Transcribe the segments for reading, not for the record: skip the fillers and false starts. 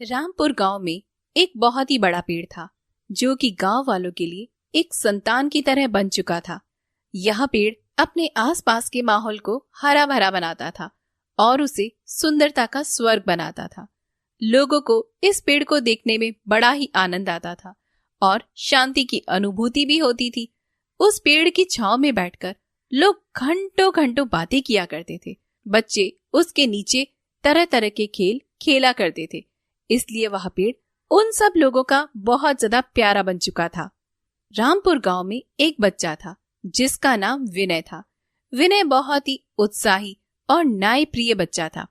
रामपुर गांव में एक बहुत ही बड़ा पेड़ था जो कि गांव वालों के लिए एक संतान की तरह बन चुका था। यह पेड़ अपने आसपास के माहौल को हरा भरा बनाता था और उसे सुंदरता का स्वर्ग बनाता था। लोगों को इस पेड़ को देखने में बड़ा ही आनंद आता था और शांति की अनुभूति भी होती थी। उस पेड़ की छांव में बैठकर लोग घंटों घंटों बातें किया करते थे। बच्चे उसके नीचे तरह तरह के खेल खेला करते थे, इसलिए वह पेड़ उन सब लोगों का बहुत ज्यादा प्यारा बन चुका था। रामपुर गांव में एक बच्चा था जिसका नाम विनय था। विनय बहुत ही उत्साही और न्याय प्रिय बच्चा था।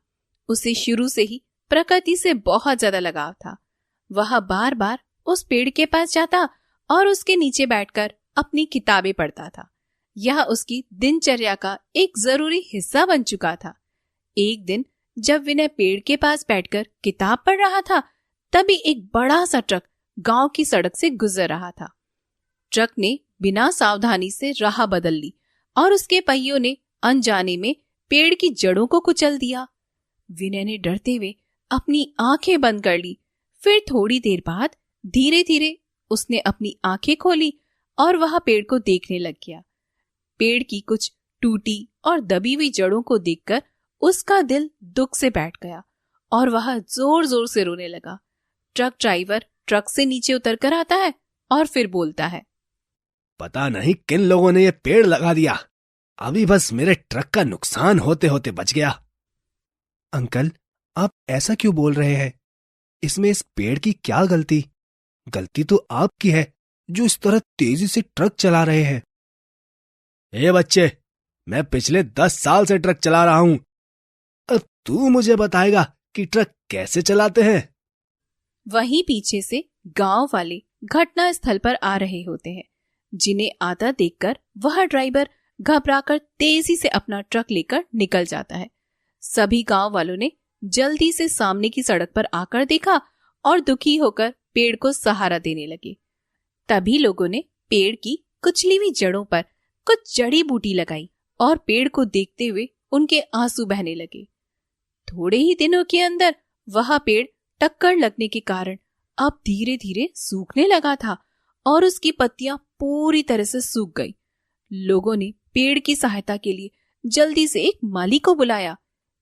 उसे शुरू से ही प्रकृति से बहुत ज्यादा लगाव था। वह बार बार उस पेड़ के पास जाता और उसके नीचे बैठकर अपनी किताबें पढ़ता था। यह उसकी दिनचर्या का एक जरूरी हिस्सा बन चुका था। एक दिन जब विनय पेड़ के पास बैठकर किताब पढ़ रहा था, तभी एक बड़ा सा ट्रक गांव की सड़क से गुजर रहा था। ट्रक ने बिना सावधानी से राह बदल ली और उसके पहियों ने अनजाने में पेड़ की जड़ों को कुचल दिया। विनय ने डरते हुए अपनी आंखें बंद कर ली। फिर थोड़ी देर बाद धीरे धीरे उसने अपनी आंखें खोली और वह पेड़ को देखने लग गया। पेड़ की कुछ टूटी और दबी हुई जड़ों को देखकर उसका दिल दुख से बैठ गया और वह जोर जोर से रोने लगा। ट्रक ड्राइवर ट्रक से नीचे उतर कर आता है और फिर बोलता है, पता नहीं किन लोगों ने ये पेड़ लगा दिया, अभी बस मेरे ट्रक का नुकसान होते होते बच गया। अंकल, आप ऐसा क्यों बोल रहे हैं? इसमें इस पेड़ की क्या गलती? गलती तो आपकी है जो इस तरह तेजी से ट्रक चला रहे हैं। ए बच्चे, मैं पिछले 10 साल से ट्रक चला रहा हूं। अब तू मुझे बताएगा कि ट्रक कैसे चलाते हैं? वहीं पीछे से गांव वाले घटना स्थल पर आ रहे होते हैं, जिन्हें आता देखकर वह ड्राइवर घबराकर तेजी से अपना ट्रक लेकर निकल जाता है। सभी गांव वालों ने जल्दी से सामने की सड़क पर आकर देखा और दुखी होकर पेड़ को सहारा देने लगे। तभी लोगों ने पेड़ की कुचली हुई जड़ों पर कुछ जड़ी बूटी लगाई और पेड़ को देखते हुए उनके आंसू बहने लगे। थोड़े ही दिनों के अंदर वह पेड़ टक्कर लगने के कारण अब धीरे धीरे सूखने लगा था और उसकी पत्तियां पूरी तरह से सूख गई। लोगों ने पेड़ की सहायता के लिए जल्दी से एक माली को बुलाया,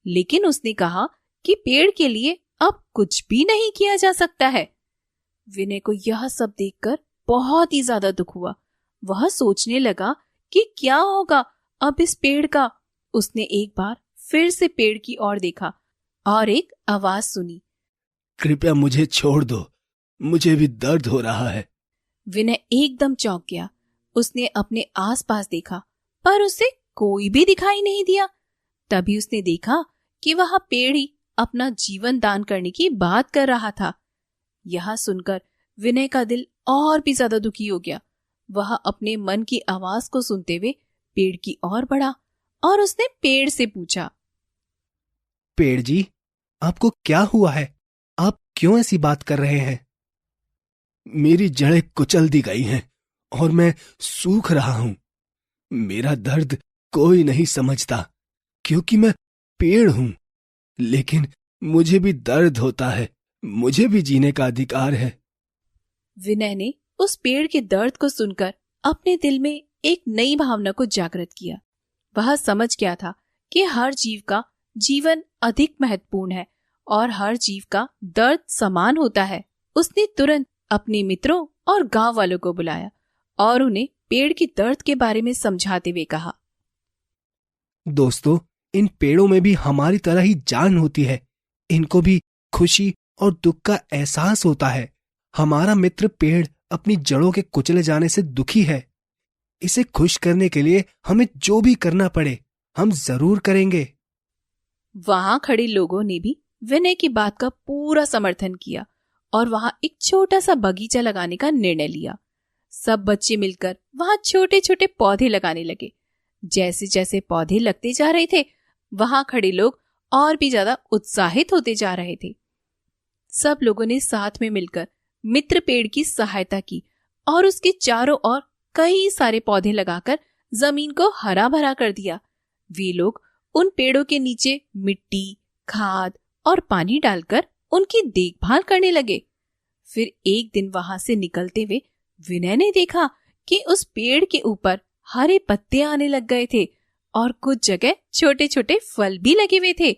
लेकिन उसने कहा कि पेड़ के लिए अब कुछ भी नहीं किया जा सकता है। विनय को यह सब देखकर बहुत ही ज्यादा दुख हुआ। वह सोचने लगा कि क्या होगा अब इस पेड़ का। उसने एक बार फिर से पेड़ की ओर देखा और एक आवाज सुनी, कृपया मुझे छोड़ दो, मुझे भी दर्द हो रहा है। विनय एकदम चौंक गया। उसने अपने आसपास देखा पर उसे कोई भी दिखाई नहीं दिया। तभी उसने देखा कि वह पेड़ ही अपना जीवन दान करने की बात कर रहा था। यह सुनकर विनय का दिल और भी ज्यादा दुखी हो गया। वह अपने मन की आवाज को सुनते हुए पेड़ की ओर बढ़ा और उसने पेड़ से पूछा, पेड़ जी, आपको क्या हुआ है? आप क्यों ऐसी बात कर रहे हैं? मेरी जड़ें कुचल दी गई हैं और मैं सूख रहा हूं। मेरा दर्द कोई नहीं समझता क्योंकि मैं पेड़ हूं, लेकिन मुझे भी दर्द होता है। मुझे भी जीने का अधिकार है। विनय ने उस पेड़ के दर्द को सुनकर अपने दिल में एक नई भावना को जागृत किया। वह समझ गया था कि हर जीव का जीवन अधिक महत्वपूर्ण है और हर जीव का दर्द समान होता है। उसने तुरंत अपने मित्रों और गांव वालों को बुलाया और उन्हें पेड़ के दर्द के बारे में समझाते हुए कहा, दोस्तों, इन पेड़ों में भी हमारी तरह ही जान होती है। इनको भी खुशी और दुख का एहसास होता है। हमारा मित्र पेड़ अपनी जड़ों के कुचले जाने से दुखी है। इसे खुश करने के लिए हमें जो भी करना पड़े हम जरूर करेंगे। वहां खड़े लोगों ने भी विनय की बात का पूरा समर्थन किया और वहां एक छोटा सा बगीचा लगाने का निर्णय लिया। सब बच्चे मिलकर वहां छोटे छोटे पौधे लगाने लगे। जैसे जैसे पौधे लगते जा रहे थे, वहां खड़े लोग और भी ज्यादा उत्साहित होते जा रहे थे। सब लोगों ने साथ में मिलकर मित्र पेड़ की सहायता की और उसके चारों ओर कई सारे पौधे लगाकर जमीन को हरा भरा कर दिया। वे लोग उन पेड़ों के नीचे मिट्टी, खाद और पानी डालकर उनकी देखभाल करने लगे। फिर एक दिन वहां से निकलते हुए विनय ने देखा कि उस पेड़ के ऊपर हरे पत्ते आने लग गए थे और कुछ जगह छोटे छोटे फल भी लगे हुए थे।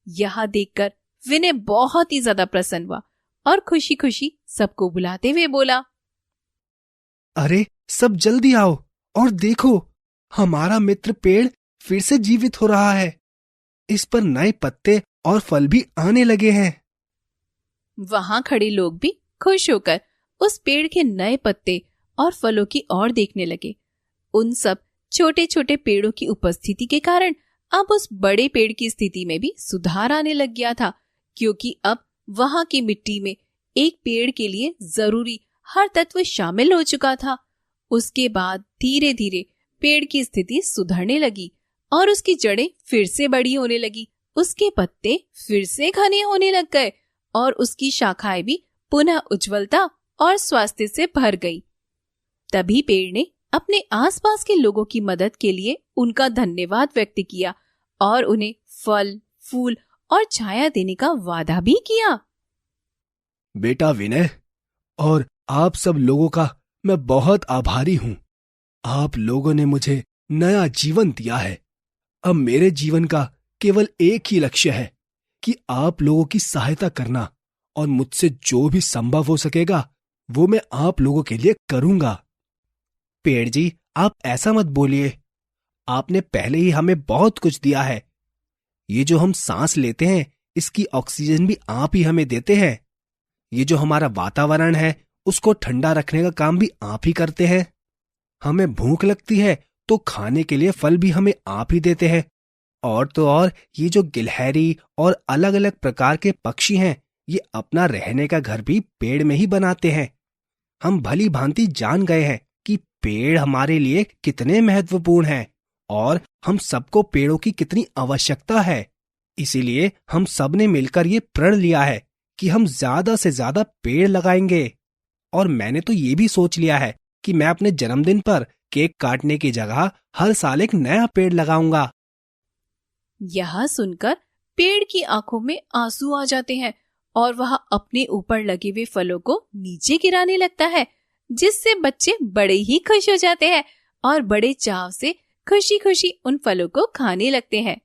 यह देखकर विनय बहुत ही ज्यादा प्रसन्न हुआ और खुशी खुशी सबको बुलाते हुए बोला, अरे सब जल्दी आओ और देखो, हमारा मित्र पेड़ फिर से जीवित हो रहा है। इस पर नए पत्ते और फल भी आने लगे हैं। वहां खड़े लोग भी खुश होकर उस पेड़ के नए पत्ते और फलों की ओर देखने लगे। उन सब छोटे छोटे पेड़ों की उपस्थिति के कारण अब उस बड़े पेड़ की स्थिति में भी सुधार आने लग गया था, क्योंकि अब वहां की मिट्टी में एक पेड़ के लिए जरूरी हर तत्व शामिल हो चुका था। उसके बाद धीरे धीरे पेड़ की स्थिति सुधरने लगी और उसकी जड़ें फिर से बड़ी होने लगी, उसके पत्ते फिर से घने होने लग गए और उसकी शाखाएं भी पुनः उज्ज्वलता और स्वास्थ्य से भर गई। तभी पेड़ ने अपने आसपास के लोगों की मदद के लिए उनका धन्यवाद व्यक्त किया और उन्हें फल, फूल और छाया देने का वादा भी किया। बेटा विनय और आप सब लोगों का मैं बहुत आभारी हूं। आप लोगों ने मुझे नया जीवन दिया है। अब मेरे जीवन का केवल एक ही लक्ष्य है कि आप लोगों की सहायता करना, और मुझसे जो भी संभव हो सकेगा वो मैं आप लोगों के लिए करूंगा। पेड़ जी, आप ऐसा मत बोलिए। आपने पहले ही हमें बहुत कुछ दिया है। ये जो हम सांस लेते हैं, इसकी ऑक्सीजन भी आप ही हमें देते हैं। ये जो हमारा वातावरण है, उसको ठंडा रखने का काम भी आप ही करते हैं। हमें भूख लगती है तो खाने के लिए फल भी हमें आप ही देते हैं। और तो और ये जो गिलहरी और अलग अलग प्रकार के पक्षी हैं, ये अपना रहने का घर भी पेड़ में ही बनाते हैं। हम भली भांति जान गए हैं कि पेड़ हमारे लिए कितने महत्वपूर्ण हैं और हम सबको पेड़ों की कितनी आवश्यकता है। इसीलिए हम सब ने मिलकर ये प्रण लिया है कि हम ज्यादा से ज्यादा पेड़ लगाएंगे। और मैंने तो ये भी सोच लिया है कि मैं अपने जन्मदिन पर केक काटने की जगह हर साल एक नया पेड़ लगाऊंगा। यह सुनकर पेड़ की आंखों में आंसू आ जाते हैं और वह अपने ऊपर लगे हुए फलों को नीचे गिराने लगता है, जिससे बच्चे बड़े ही खुश हो जाते हैं और बड़े चाव से खुशी खुशी उन फलों को खाने लगते हैं।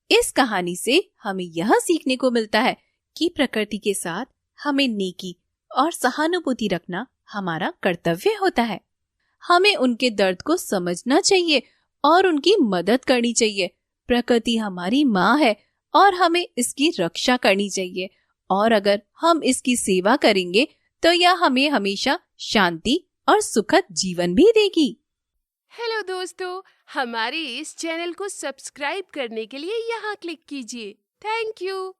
इस कहानी से हमें यह सीखने को मिलता है कि प्रकृति के साथ हमें नेकी और सहानुभूति रखना हमारा कर्तव्य होता है। हमें उनके दर्द को समझना चाहिए और उनकी मदद करनी चाहिए। प्रकृति हमारी माँ है और हमें इसकी रक्षा करनी चाहिए, और अगर हम इसकी सेवा करेंगे तो यह हमें हमेशा शांति और सुखद जीवन भी देगी। हेलो दोस्तों, हमारे इस चैनल को सब्सक्राइब करने के लिए यहाँ क्लिक कीजिए। Thank you.